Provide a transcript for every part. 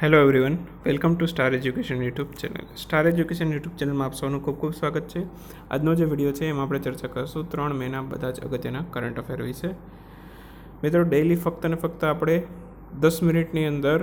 Hello everyone, welcome to star education YouTube channel. Star education YouTube ચેનલમાં આપ સૌનું ખૂબ ખૂબ સ્વાગત છે. આજનો જે વિડીયો છે એમાં આપણે ચર્ચા કરીશું 3 મેના બધા જ અગત્યના કરંટ અફેર વિશે. મિત્રો, ડેઇલી ફક્ત ને ફક્ત આપણે 10 મિનિટની અંદર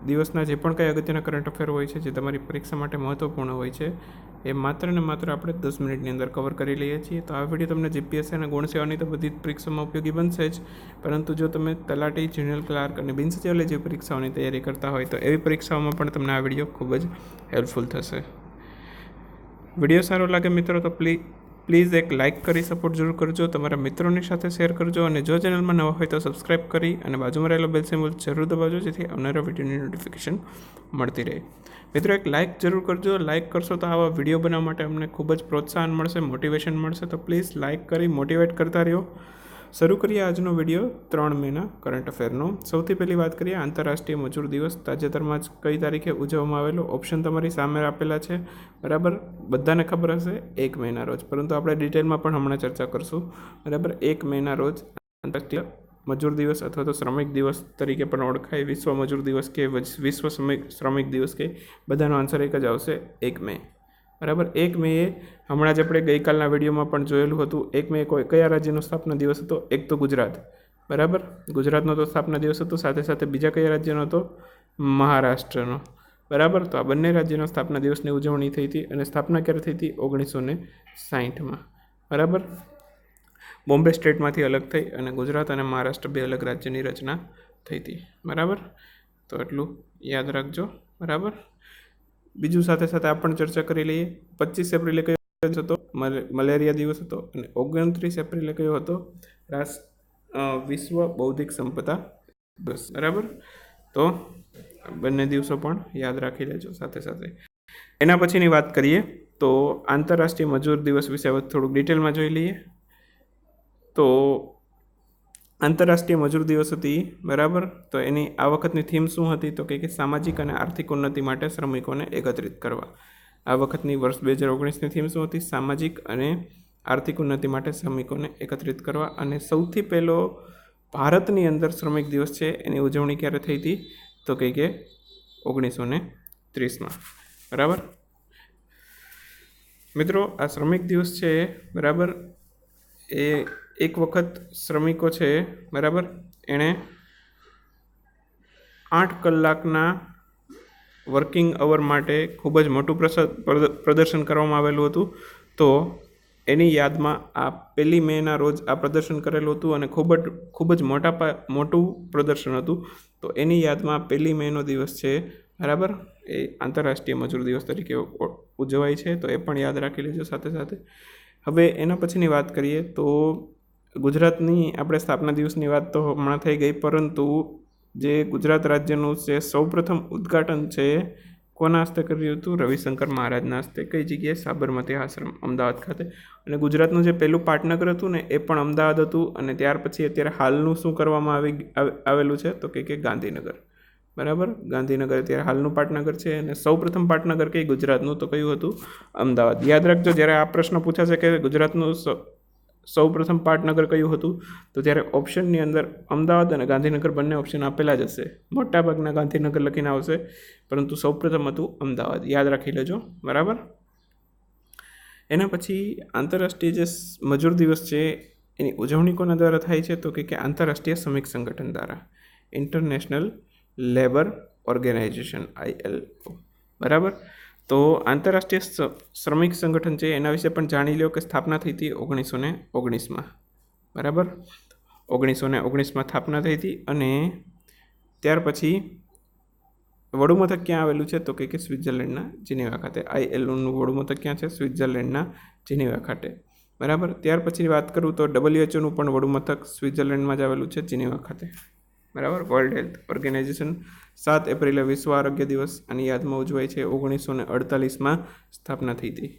દિવસના જે પણ કંઈ અગત્યના કરંટ અફેર હોય છે જે તમારી પરીક્ષા માટે મહત્ત્વપૂર્ણ હોય છે એ માત્ર ને માત્ર આપણે 10 મિનિટની અંદર કવર કરી લઈએ છીએ. તો આ વિડીયો તમને જીપીએસસી અને ગુણ સેવાની તો બધી જ પરીક્ષામાં ઉપયોગી બનશે જ, પરંતુ જો તમે તલાટી, જુનિયર ક્લાર્ક અને બિન સચિવાલય જેવી પરીક્ષાઓની તૈયારી કરતા હોય તો એવી પરીક્ષાઓમાં પણ તમને આ વિડીયો ખૂબ જ હેલ્પફુલ થશે. વિડીયો સારો લાગે મિત્રો તો પ્લીઝ એક લાઇક કરી સપોર્ટ જરૂર કરજો, તમારા મિત્રોની સાથે શેર કરજો અને જો ચેનલમાં નવા હોય તો સબસ્ક્રાઇબ કરી અને બાજુમાં રહેલો બેલ સિમ્બોલ જરૂર દબાવજો જેથી આવનારા વિડીયોની નોટિફિકેશન મળતી રહે. મિત્રો, એક લાઇક જરૂર કરજો. લાઇક કરશો તો આવા વિડીયો બનાવવા માટે અમને ખૂબ જ પ્રોત્સાહન મળશે, મોટિવેશન મળશે. તો પ્લીઝ લાઇક કરી મોટિવેટ કરતા રહ્યો. શરૂ કરીએ આજનો વિડીયો 3 મેના કરંટ અફેરનો. સૌથી પહેલી વાત કરીએ આંતરરાષ્ટ્રીય મજૂર દિવસ તાજેતરમાં જ કઈ તારીખે ઉજવવામાં આવેલો. ઓપ્શન તમારી સામે આપેલા છે, બરાબર. બધાને ખબર હશે 1 મેના રોજ, પરંતુ આપણે ડિટેલમાં પણ હમણાં ચર્ચા કરશું, બરાબર. 1 મેના રોજ આંતરરાષ્ટ્રીય મજૂર દિવસ અથવા તો શ્રમિક દિવસ તરીકે પણ ઓળખાય. વિશ્વ મજૂર દિવસ કે વિશ્વ શ્રમિક દિવસ કે બધાનો આન્સર એક જ આવશે, 1 મે, બરાબર. 1 મેએ હમણાં જ આપણે ગઈકાલના વિડીયોમાં પણ જોયેલું હતું. 1 મે કયા રાજ્યનો સ્થાપના દિવસ હતો? એક તો ગુજરાત, બરાબર. ગુજરાતનો તો સ્થાપના દિવસ હતો. સાથે સાથે બીજા કયા રાજ્યનો હતો? મહારાષ્ટ્રનો, બરાબર. તો આ બંને રાજ્યના સ્થાપના દિવસની ઉજવણી થઈ હતી અને સ્થાપના ક્યારે થઈ હતી? 1960માં, બરાબર. બોમ્બે સ્ટેટમાંથી અલગ થઈ અને ગુજરાત અને મહારાષ્ટ્ર બે અલગ રાજ્યની રચના થઈ હતી, બરાબર. તો એટલું યાદ રાખજો, બરાબર. બીજું સાથે સાથે આપણે ચર્ચા કરી લઈએ. 25 એપ્રિલે કયો દિવસ હતો? મલેરિયા દિવસ હતો. અને 29 એપ્રિલે કયો હતો? વિશ્વ બૌદ્ધિક સંપદા દિવસ, બરાબર. તો બંને દિવસો પણ યાદ રાખી લેજો સાથે સાથે. એના પછીની વાત કરીએ તો આંતરરાષ્ટ્રીય મજૂર દિવસ વિશે થોડુંક ડિટેલમાં જોઈ લઈએ. તો આંતરરાષ્ટ્રીય મજૂર દિવસ હતી, બરાબર. તો એની આ વખતની થીમ શું હતી? તો કે સામાજિક અને આર્થિક ઉન્નતિ માટે શ્રમિકોને એકત્રિત કરવા. આ વખતની વર્ષ 2019ની થીમ શું હતી? સામાજિક અને આર્થિક ઉન્નતિ માટે શ્રમિકોને એકત્રિત કરવા. અને સૌથી પહેલો ભારતની અંદર શ્રમિક દિવસ છે એની ઉજવણી ક્યારે થઈ હતી? તો કે 1930માં, બરાબર. મિત્રો, આ શ્રમિક દિવસ છે, બરાબર, એ એક વખત શ્રમિકો છે, બરાબર, એણે 8 કલાકના વર્કિંગ અવર માટે ખૂબ જ મોટું પ્રદર્શન કરવામાં આવેલું હતું. તો એની યાદમાં આ 1 મેના રોજ આ પ્રદર્શન કરેલું હતું અને ખૂબ જ મોટું પ્રદર્શન હતું. તો એની યાદમાં 1 મેનો દિવસ છે, બરાબર, એ આંતરરાષ્ટ્રીય મજૂર દિવસ તરીકે ઉજવાય છે. તો એ પણ યાદ રાખી લેજો સાથે સાથે. હવે એના પછીની વાત કરીએ તો ગુજરાતની આપણે સ્થાપના દિવસની વાત તો હમણાં થઈ ગઈ, પરંતુ જે ગુજરાત રાજ્યનું છે સૌપ્રથમ ઉદ્ઘાટન છે કોના હસ્તે કર્યું હતું? રવિશંકર મહારાજના હસ્તે. કઈ જગ્યાએ? સાબરમતી આશ્રમ, અમદાવાદ ખાતે. અને ગુજરાતનું જે પહેલું પાટનગર હતું ને એ પણ અમદાવાદ હતું. અને ત્યાર પછી અત્યારે હાલનું શું કરવામાં આવેલું છે? તો કે ગાંધીનગર, બરાબર. ગાંધીનગર અત્યારે હાલનું પાટનગર છે. અને સૌપ્રથમ પાટનગર કઈ ગુજરાતનું? તો કયું હતું? અમદાવાદ. યાદ રાખજો, જ્યારે આ પ્રશ્ન પૂછાશે કે ગુજરાતનું સૌપ્રથમ પાટનગર કયું હતું, તો ત્યારે ઓપ્શનની અંદર અમદાવાદ અને ગાંધીનગર બંને ઓપ્શન આપેલા જ હશે. મોટાભાગના ગાંધીનગર લખીને આવશે, પરંતુ સૌપ્રથમ હતું અમદાવાદ. યાદ રાખી લેજો, બરાબર. એના પછી આંતરરાષ્ટ્રીય જે મજૂર દિવસ છે એની ઉજવણી કોના દ્વારા થાય છે? તો કે આંતરરાષ્ટ્રીય શ્રમિક સંગઠન દ્વારા, ઇન્ટરનેશનલ લેબર ઓર્ગેનાઇઝેશન, ILO, બરાબર. તો આંતરરાષ્ટ્રીય શ્રમિક સંગઠન છે એના વિશે પણ જાણી લો કે સ્થાપના થઈ હતી 1919માં, બરાબર. 1919માં સ્થાપના થઈ હતી. અને ત્યાર પછી વડુમથક ક્યાં આવેલું છે? તો કે સ્વિટ્ઝરલેન્ડના જીનીવા ખાતે. ILOનું વડુમથક ક્યાં છે? સ્વિટ્ઝરલેન્ડના જીનીવા ખાતે, બરાબર. ત્યાર પછી વાત કરું તો WHOનું પણ વડુમથક સ્વિટ્ઝરલેન્ડમાં જ આવેલું છે, જીનીવા ખાતે, બરાબર. વર્લ્ડ હેલ્થ ઓર્ગેનાઇઝેશન 7 એપ્રિલે વિશ્વ આરોગ્ય દિવસ આની યાદમાં ઉજવાય છે. 1948માં સ્થાપના થઈ હતી.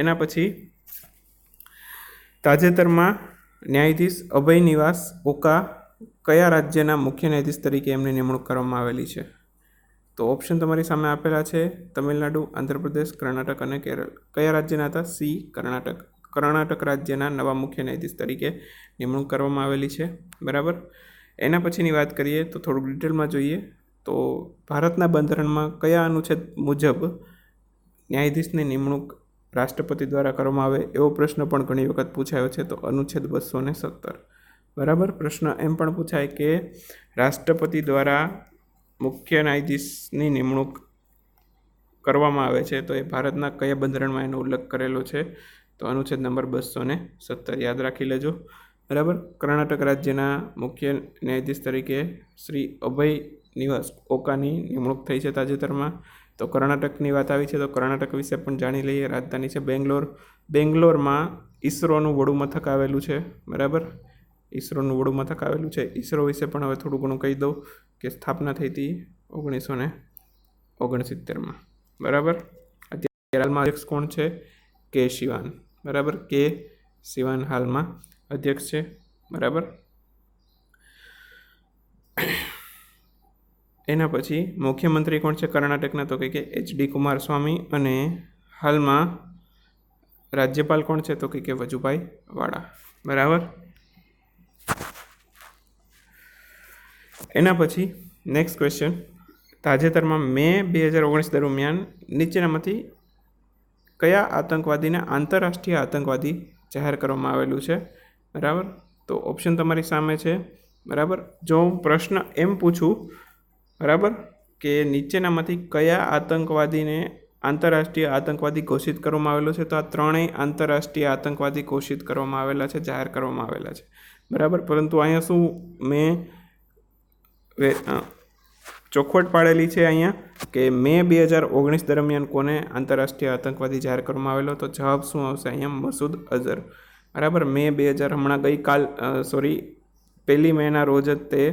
એના પછી તાજેતરમાં ન્યાયાધીશ અભય નિવાસ ઓકા કયા રાજ્યના મુખ્ય ન્યાયાધીશ તરીકે એમની નિમણૂક કરવામાં આવેલી છે? તો ઓપ્શન તમારી સામે આપેલા છે: તમિલનાડુ, આંધ્રપ્રદેશ, કર્ણાટક અને કેરળ. કયા રાજ્યના હતા? સી, કર્ણાટક. કર્ણાટક રાજ્યના નવા મુખ્ય ન્યાયાધીશ તરીકે નિમણૂક કરવામાં આવેલી છે, બરાબર. એના પછીની વાત કરીએ તો થોડુંક ડિટેલમાં જોઈએ તો ભારતના બંધારણમાં કયા અનુચ્છેદ મુજબ ન્યાયાધીશની નિમણૂક રાષ્ટ્રપતિ દ્વારા કરવામાં આવે એવો પ્રશ્ન પણ ઘણી વખત પૂછાયો છે. તો અનુચ્છેદ 217. બરાબર. પ્રશ્ન એમ પણ પૂછાય કે રાષ્ટ્રપતિ દ્વારા મુખ્ય ન્યાયાધીશની નિમણૂક કરવામાં આવે છે તો એ ભારતના કયા બંધારણમાં એનો ઉલ્લેખ કરેલો છે? તો અનુચ્છેદ નંબર 217 યાદ રાખી લેજો. બરાબર. કર્ણાટક રાજ્યના મુખ્ય ન્યાયાધીશ તરીકે શ્રી અભય નિવાસ ઓકાની નિમણૂક થઈ છે તાજેતરમાં. તો કર્ણાટકની વાત આવી છે તો કર્ણાટક વિશે પણ જાણી લઈએ. રાજધાની છે બેંગ્લોર. બેંગ્લોરમાં ઈસરોનું વડું મથક આવેલું છે. બરાબર. ઈસરોનું વડું મથક આવેલું છે. ઈસરો વિશે પણ હવે થોડું ઘણું કહી દઉં કે સ્થાપના થઈ હતી 1969. બરાબર. અત્યારે હાલમાં અધ્યક્ષ કોણ છે? કે શિવાન. બરાબર. કે શિવાન હાલમાં અધ્યક્ષ છે. બરાબર. એના પછી મુખ્યમંત્રી કોણ છે કર્ણાટકના? તો કે એચ.ડી. કુમારસ્વામી. અને હાલમાં રાજ્યપાલ કોણ છે? તો કે વજુભાઈ વાળા. બરાબર. એના પછી નેક્સ્ટ ક્વેશ્ચન, તાજેતરમાં મે 2019 દરમિયાન નીચેનામાંથી કયા આતંકવાદીને આંતરરાષ્ટ્રીય આતંકવાદી જાહેર કરવામાં આવેલું છે? બરાબર. તો ઓપ્શન તમારી સામે છે. બરાબર. જો હું પ્રશ્ન એમ પૂછું, બરાબર, કે નીચેનામાંથી કયા આતંકવાદીને આંતરરાષ્ટ્રીય આતંકવાદી ઘોષિત કરવામાં આવેલો છે? તો આ ત્રણેય આંતરરાષ્ટ્રીય આતંકવાદી ઘોષિત કરવામાં આવેલા છે, જાહેર કરવામાં આવેલા છે. બરાબર. પરંતુ અહીંયા શું મેં ચોખવટ પાડેલી છે અહીંયા કે મે 2019 દરમિયાન કોને આંતરરાષ્ટ્રીય આતંકવાદી જાહેર કરવામાં આવેલો? તો જવાબ શું આવશે અહીંયા? મસૂદ અઝહર. બરાબર. મે 2000 હમણાં પહેલી મેના રોજ જ તે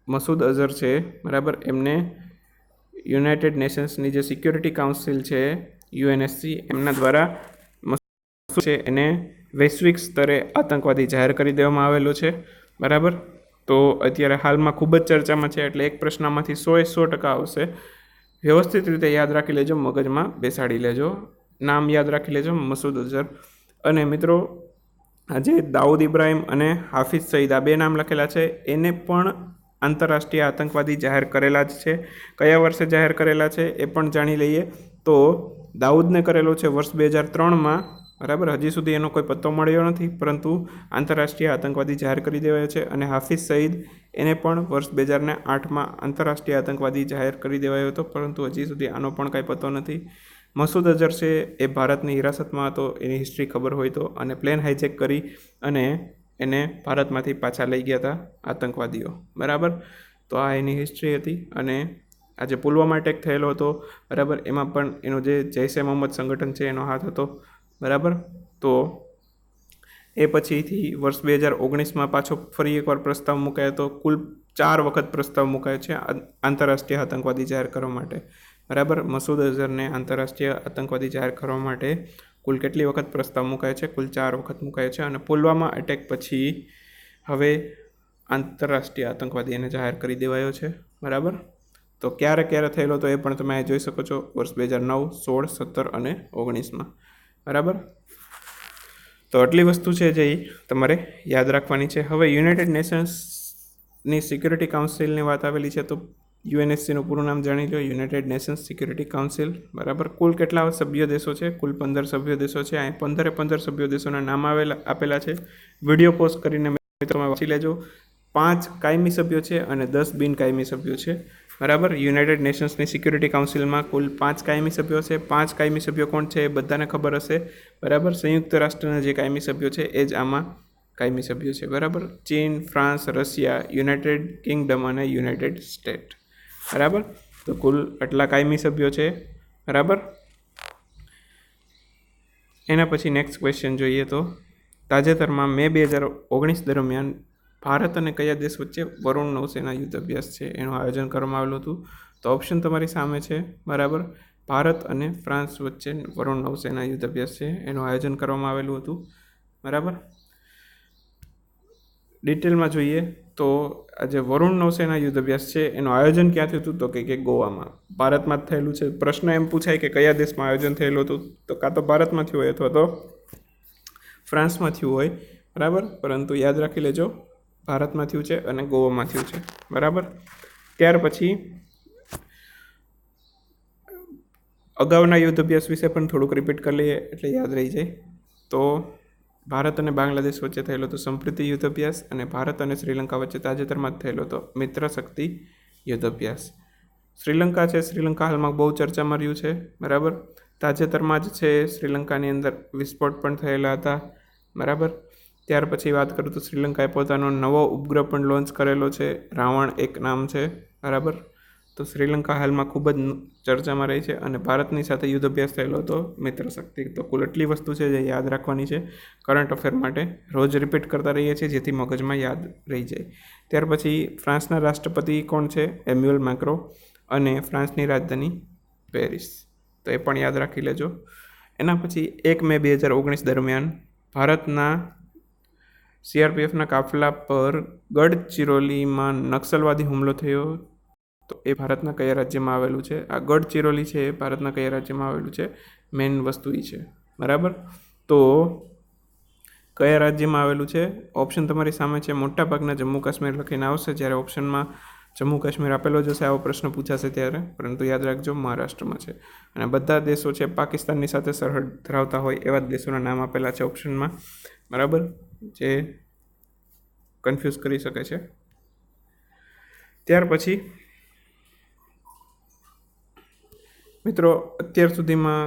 મસૂદ અઝહર છે, બરાબર, એમને યુનાઇટેડ નેશન્સની જે સિક્યોરિટી કાઉન્સિલ છે યુએનએસસી એમના દ્વારા મસૂદ છે એને વૈશ્વિક સ્તરે આતંકવાદી જાહેર કરી દેવામાં આવેલો છે. બરાબર. તો અત્યારે હાલમાં ખૂબ જ ચર્ચામાં છે એટલે એક પ્રશ્નમાંથી 100% આવશે. વ્યવસ્થિત રીતે યાદ રાખી લેજો, મગજમાં બેસાડી લેજો, નામ યાદ રાખી લેજો, મસૂદ અઝહર. અને મિત્રો આજે દાઉદ ઇબ્રાહિમ અને હાફિઝ સઈદ આ બે નામ લખેલા છે, એને પણ આંતરરાષ્ટ્રીય આતંકવાદી જાહેર કરેલા જ છે. કયા વર્ષે જાહેર કરેલા છે એ પણ જાણી લઈએ. તો દાઉદને કરેલો છે વર્ષ 2003માં. બરાબર. હજી સુધી એનો કોઈ પત્તો મળ્યો નથી, પરંતુ આંતરરાષ્ટ્રીય આતંકવાદી જાહેર કરી દેવાયો છે. અને હાફિઝ સઈદ એને પણ વર્ષ 2008માં આંતરરાષ્ટ્રીય આતંકવાદી જાહેર કરી દેવાયો હતો, પરંતુ હજી સુધી આનો પણ કાંઈ પત્તો નથી. મસૂદ અઝહર છે એ ભારતની હિરાસતમાં હતો, એની હિસ્ટ્રી ખબર હોય તો, અને પ્લેન હાઇજેક કરી અને એને ભારતમાંથી પાછા લઈ ગયા હતા આતંકવાદીઓ. બરાબર. તો આ એની હિસ્ટ્રી હતી. અને આજે પુલવામા અટેક થયેલો હતો, બરાબર, એમાં પણ એનો જે જૈશ-એ મોહમ્મદ સંગઠન છે એનો હાથ હતો. બરાબર. તો એ પછીથી વર્ષ 2019માં પાછો ફરી એકવાર પ્રસ્તાવ મુકાયો હતો. કુલ 4 વખત પ્રસ્તાવ મુકાયો છે આંતરરાષ્ટ્રીય આતંકવાદી જાહેર કરવા માટે. બરાબર. મસૂદ અઝહરને આંતરરાષ્ટ્રીય આતંકવાદી જાહેર કરવા માટે કુલ કેટલી વખત પ્રસ્તાવ મુકાયો છે? કુલ 4 વખત મુકાયો છે. અને પુલવામા અટેક પછી હવે આંતરરાષ્ટ્રીય આતંકવાદી એને જાહેર કરી દેવાયો છે. બરાબર. તો ક્યારે ક્યારે થયેલો તો એ પણ તમે અહીં જોઈ શકો છો, વર્ષ 2009, 16, 17 અને 19માં. બરાબર. તો આટલી વસ્તુ છે જે તમારે યાદ રાખવાની છે. હવે યુનાઇટેડ નેશન્સની સિક્યોરિટી કાઉન્સિલની વાત આવેલી છે, તો યુએનએસસીનું પૂરું નામ જાણી લો, યુનાઇટેડ નેશન્સ સિક્યોરિટી કાઉન્સિલ. બરાબર. કુલ કેટલા સભ્ય દેશો છે? કુલ 15 સભ્ય દેશો છે. અહીં 15 સભ્ય દેશોના નામ આપેલા છે. વિડીયો પોસ્ટ કરીને તમે વાંચી લેજો. 5 કાયમી સભ્યો છે અને 10 બિનકાયમી સભ્યો છે. બરાબર. યુનાઇટેડ નેશન્સની સિક્યોરિટી કાઉન્સિલમાં કુલ 5 કાયમી સભ્યો છે. 5 કાયમી સભ્યો કોણ છે એ બધાને ખબર હશે. બરાબર. સંયુક્ત રાષ્ટ્રના જે કાયમી સભ્યો છે એ જ આમાં કાયમી સભ્યો છે. બરાબર. ચીન, ફ્રાન્સ, રશિયા, યુનાઇટેડ કિંગડમ અને યુનાઇટેડ સ્ટેટ. બરાબર. તો કુલ આટલા કાયમી સભ્યો છે. બરાબર. એના પછી નેક્સ્ટ ક્વેશ્ચન જોઈએ તો તાજેતરમાં મે 2019 દરમિયાન ભારત અને કયા દેશ વચ્ચે વરુણ નૌસેના યુદ્ધ અભ્યાસ છે એનું આયોજન કરવામાં આવેલું હતું? તો ઓપ્શન તમારી સામે છે. બરાબર. ભારત અને ફ્રાન્સ વચ્ચે વરુણ નૌસેના યુદ્ધ અભ્યાસ છે એનું આયોજન કરવામાં આવેલું હતું. બરાબર. ડિટેલમાં જોઈએ તો આજે વરુણ નૌસેના યુદ્ધ અભ્યાસ છે એનું આયોજન ક્યાંથી હતું? તો કે ગોવામાં, ભારતમાં જ થયેલું છે. પ્રશ્ન એમ પૂછાય કે કયા દેશમાં આયોજન થયેલું હતું? તો કાં તો ભારતમાં થયું હોય અથવા તો ફ્રાન્સમાં થયું હોય. બરાબર. પરંતુ યાદ રાખી લેજો, ભારતમાં થયું છે અને ગોવામાં થયું છે, બરાબર. ત્યાર પછી અગાઉના યુદ્ધ અભ્યાસ વિશે પણ થોડુંક રિપીટ કરી લઈએ એટલે યાદ રહી જાય. તો ભારત અને બાંગ્લાદેશ વચ્ચે થયેલો હતો સંપ્રીતિ યુદ્ધ અભ્યાસ, અને ભારત અને શ્રીલંકા વચ્ચે તાજેતરમાં જ થયેલો હતો મિત્ર શક્તિ યુદ્ધ અભ્યાસ. શ્રીલંકા છે, શ્રીલંકા હાલમાં બહુ ચર્ચામાં રહ્યું છે, બરાબર. તાજેતરમાં જ છે શ્રીલંકાની અંદર વિસ્ફોટ પણ થયેલા હતા, બરાબર. ત્યાર પછી વાત કરું તો શ્રીલંકાએ પોતાનો નવો ઉપગ્રહ પણ લોન્ચ કરેલો છે, રાવણ 1 નામ છે, બરાબર. તો શ્રીલંકા હાલમાં ખૂબ જ ચર્ચામાં રહી છે, અને ભારતની સાથે યુદ્ધ અભ્યાસ થયેલો હતો મિત્ર શક્તિ. તો કુલ એટલી વસ્તુ છે જે યાદ રાખવાની છે કરંટ અફેર માટે, રોજ રિપીટ કરતા રહીએ છીએ જેથી મગજમાં યાદ રહી જાય. ત્યાર પછી ફ્રાન્સના રાષ્ટ્રપતિ કોણ છે? એમ્યુઅલ મેક્રો, અને ફ્રાન્સની રાજધાની પેરિસ. તો એ પણ યાદ રાખી લેજો. એના પછી 1 મે 2019 દરમિયાન ભારતના સીઆરપીએફના કાફલા પર ગઢચિરોલીમાં નક્સલવાદી હુમલો થયો. તો એ ભારતના કયા રાજ્યમાં આવેલું છે? આ ગઢચિરોલી છે એ ભારતના કયા રાજ્યમાં આવેલું છે? મેઇન વસ્તુ એ છે, બરાબર. તો કયા રાજ્યમાં આવેલું છે? ઓપ્શન તમારી સામે છે. મોટાભાગના જમ્મુ કાશ્મીર લખીને આવશે, જ્યારે ઓપ્શનમાં જમ્મુ કાશ્મીર આપેલો જ હશે આવો પ્રશ્ન પૂછાશે ત્યારે, પરંતુ યાદ રાખજો મહારાષ્ટ્રમાં છે. અને બધા દેશો છે પાકિસ્તાનની સાથે સરહદ ધરાવતા હોય એવા જ દેશોના નામ આપેલા છે ઓપ્શનમાં, બરાબર, જે કન્ફ્યુઝ કરી શકે છે. ત્યાર પછી મિત્રો અત્યાર સુધીમાં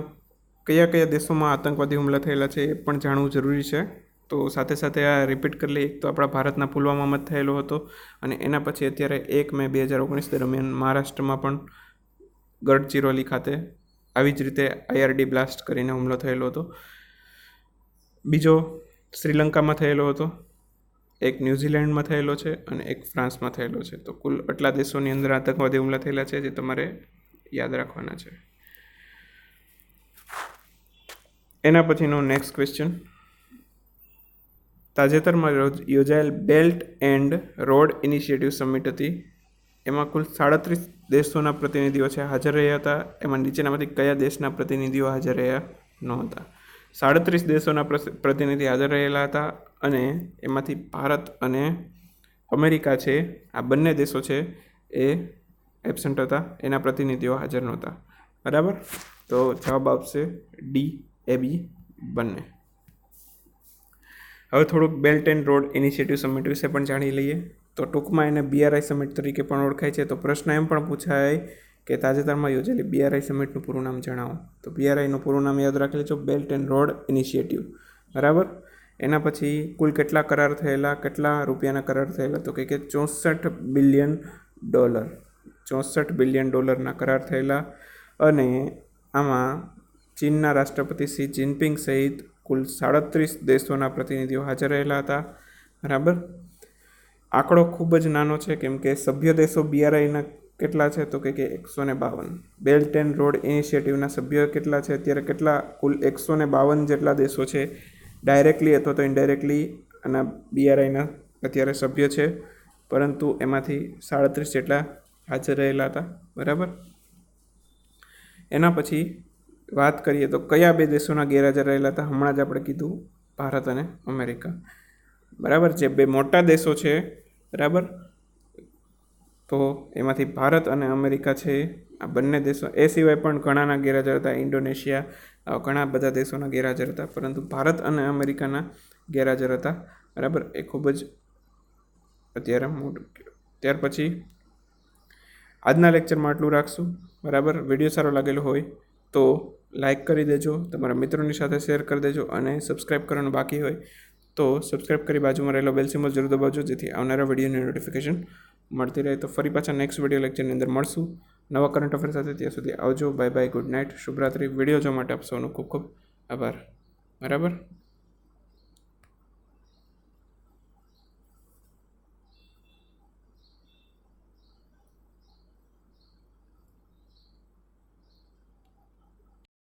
કયા કયા દેશોમાં આતંકવાદી હુમલા થયેલા છે એ પણ જાણવું જરૂરી છે. તો સાથે સાથે આ રિપીટ કરી લઈએ. એક તો આપણા ભારતના પુલવામામાં થયેલો હતો, અને એના પછી અત્યારે 1 મે 2019 દરમિયાન મહારાષ્ટ્રમાં પણ ગઢચિરોલી ખાતે આવી જ રીતે IRD બ્લાસ્ટ કરીને હુમલો થયેલો હતો. બીજો શ્રીલંકામાં થયેલો હતો, એક ન્યૂઝીલેન્ડમાં થયેલો છે, અને એક ફ્રાન્સમાં થયેલો છે. તો કુલ આટલા દેશોની અંદર આતંકવાદી હુમલા થયેલા છે જે તમારે યાદ રાખવાના છે. એના પછીનો નેક્સ્ટ ક્વેશ્ચન, તાજેતરમાં યોજાયેલ belt and road initiative summit હતી, એમાં કુલ 37 દેશોના પ્રતિનિધિઓ છે હાજર રહ્યા હતા. એમાં નીચેનામાંથી કયા દેશના પ્રતિનિધિઓ હાજર રહ્યા નહોતા? 37 દેશોના પ્રતિનિધિ હાજર રહેલા હતા, અને એમાંથી ભારત અને અમેરિકા છે, આ બંને દેશો છે એ એબસન્ટ હતા, એના પ્રતિનિધિઓ હાજર નહોતા, બરાબર. તો જવાબ આવશે ડી, એ, બી બંને. હવે થોડુંક belt and road initiative summit વિશે પણ જાણી લઈએ. તો ટૂંકમાં એને BRI સમિટ તરીકે પણ ઓળખાય છે. તો પ્રશ્ન એમ પણ પૂછાય કે તાજેતરમાં યોજેલી BRI સમિટનું પૂરું નામ જણાવો. તો BRIનું પૂરું નામ યાદ રાખી લેજો, બેલ્ટ એન્ડ રોડ ઇનિશિયેટિવ, બરાબર. એના પછી કુલ કેટલા કરાર થયેલા, કેટલા રૂપિયાના કરાર થયેલા? તો કે $64 બિલિયન, $64 બિલિયન કરાર થયેલા. અને આમાં ચીનના રાષ્ટ્રપતિ શી જિનપિંગ સહિત કુલ 37 દેશોના પ્રતિનિધિઓ હાજર રહેલા હતા, બરાબર. આંકડો ખૂબ જ નાનો છે કેમ કે સભ્ય દેશો BRIના કેટલા છે? તો કે 152. બેલ્ટ એન્ડ રોડ ઇનિશિયેટિવના સભ્ય કેટલા છે અત્યારે? કેટલા? કુલ 152 જેટલા દેશો છે ડાયરેક્ટલી અથવા તો ઇનડાયરેક્ટલી આના BRIના અત્યારે સભ્ય છે, પરંતુ એમાંથી 37 જેટલા હાજર રહેલા હતા, બરાબર. એના પછી વાત કરીએ તો કયા બે દેશોના ગેરહાજર રહેલા હતા? હમણાં જ આપણે કીધું, ભારત અને અમેરિકા, બરાબર. જે બે મોટા દેશો છે, બરાબર, તો એમાંથી ભારત અને અમેરિકા છે, આ બંને દેશો. એ સિવાય પણ ઘણાના ગેરહાજર હતા, ઇન્ડોનેશિયા, ઘણા બધા દેશોના ગેરહાજર હતા, પરંતુ ભારત અને અમેરિકાના ગેરહાજર હતા, બરાબર. એ ખૂબ જ અત્યારે મોટું. ત્યાર પછી આજના લેક્ચરમાં આટલું રાખશું, બરાબર. વિડીયો સારો લાગેલો હોય તો લાઈક કરી દેજો, તમારા મિત્રોની સાથે શેર કરી દેજો, અને સબસ્ક્રાઈબ કરવાનું બાકી હોય તો સબસ્ક્રાઈબ કરી બાજુમાં રહેલો બેલ સિમ્બોલ જરૂર દબાવજો, જેથી આવનારા વિડીયોની નોટિફિકેશન મળતી રહે. તો ફરી પાછા નેક્સ્ટ વિડીયો લેક્ચરની અંદર મળશું નવા કરંટ અફેર સાથે. ત્યાં સુધી આવજો, બાય બાય, ગુડ નાઇટ, શુભરાત્રી. વિડીયો જોવા માટે આપ સૌનો ખૂબ ખૂબ આભાર, બરાબર.